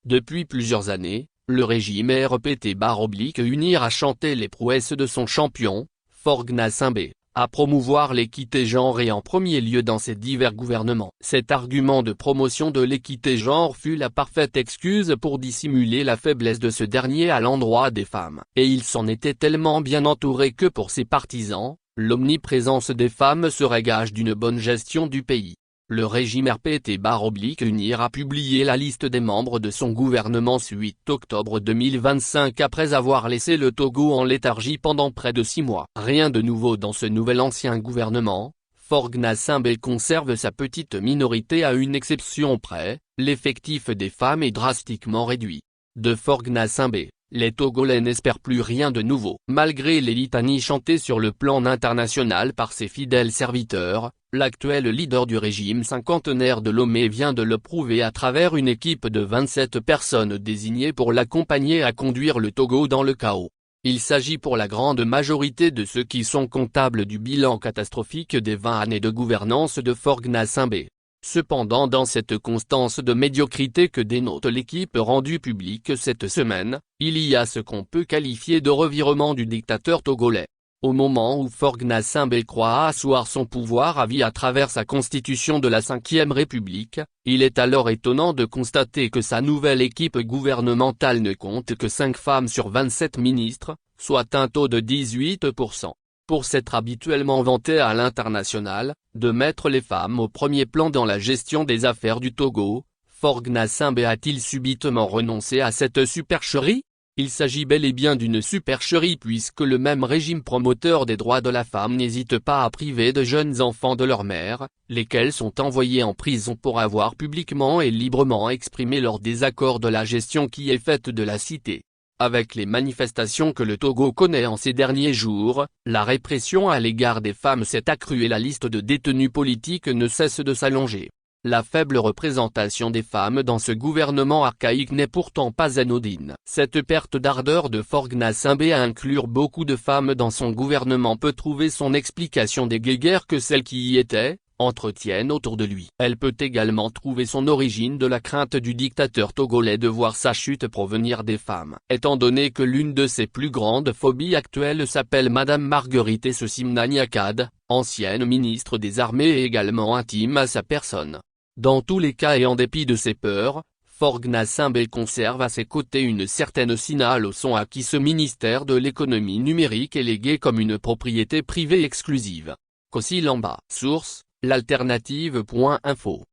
Depuis plusieurs années, le régime RPT-UNIR a chanté les prouesses de son champion, Forgues Nassimbe, à promouvoir l'équité genre et en premier lieu dans ses divers gouvernements. Cet argument de promotion de l'équité genre fut la parfaite excuse pour dissimuler la faiblesse de ce dernier à l'endroit des femmes. Et il s'en était tellement bien entouré que pour ses partisans, l'omniprésence des femmes serait gage d'une bonne gestion du pays. Le régime RPT-UNIR a publié la liste des membres de son gouvernement ce 8 octobre 2025 après avoir laissé le Togo en léthargie pendant près de 6 mois. Rien de nouveau dans ce nouvel ancien gouvernement, Forgues Nassimbe conserve sa petite minorité à une exception près, l'effectif des femmes est drastiquement réduit. De Forgues Nassimbe, les Togolais n'espèrent plus rien de nouveau. Malgré les litanies chantées sur le plan international par ses fidèles serviteurs, l'actuel leader du régime cinquantenaire de Lomé vient de le prouver à travers une équipe de 27 personnes désignées pour l'accompagner à conduire le Togo dans le chaos. Il s'agit pour la grande majorité de ceux qui sont comptables du bilan catastrophique des 20 années de gouvernance de Forgues Nassimbe. Cependant dans cette constance de médiocrité que dénote l'équipe rendue publique cette semaine, il y a ce qu'on peut qualifier de revirement du dictateur togolais. Au moment où Forgues Nassimbe croit asseoir son pouvoir à vie à travers sa constitution de la 5e République, il est alors étonnant de constater que sa nouvelle équipe gouvernementale ne compte que 5 femmes sur 27 ministres, soit un taux de 18%. Pour s'être habituellement vanté à l'international, de mettre les femmes au premier plan dans la gestion des affaires du Togo, Forgues Nassimbe a-t-il subitement renoncé à cette supercherie? Il s'agit bel et bien d'une supercherie puisque le même régime promoteur des droits de la femme n'hésite pas à priver de jeunes enfants de leur mère, lesquels sont envoyés en prison pour avoir publiquement et librement exprimé leur désaccord de la gestion qui est faite de la cité. Avec les manifestations que le Togo connaît en ces derniers jours, la répression à l'égard des femmes s'est accrue et la liste de détenus politiques ne cesse de s'allonger. La faible représentation des femmes dans ce gouvernement archaïque n'est pourtant pas anodine. Cette perte d'ardeur de Forgues Nassimbe à inclure beaucoup de femmes dans son gouvernement peut trouver son explication des guéguerres que celles qui y étaient entretiennent autour de lui. Elle peut également trouver son origine de la crainte du dictateur togolais de voir sa chute provenir des femmes. Étant donné que l'une de ses plus grandes phobies actuelles s'appelle Madame Marguerite Sossimna Nyakad, ancienne ministre des Armées et également intime à sa personne. Dans tous les cas et en dépit de ses peurs, Forgues Nassimbe conserve à ses côtés une certaine Sina Leçon à qui ce ministère de l'économie numérique est légué comme une propriété privée exclusive. Kossi Lamba. Source: l'alternative.info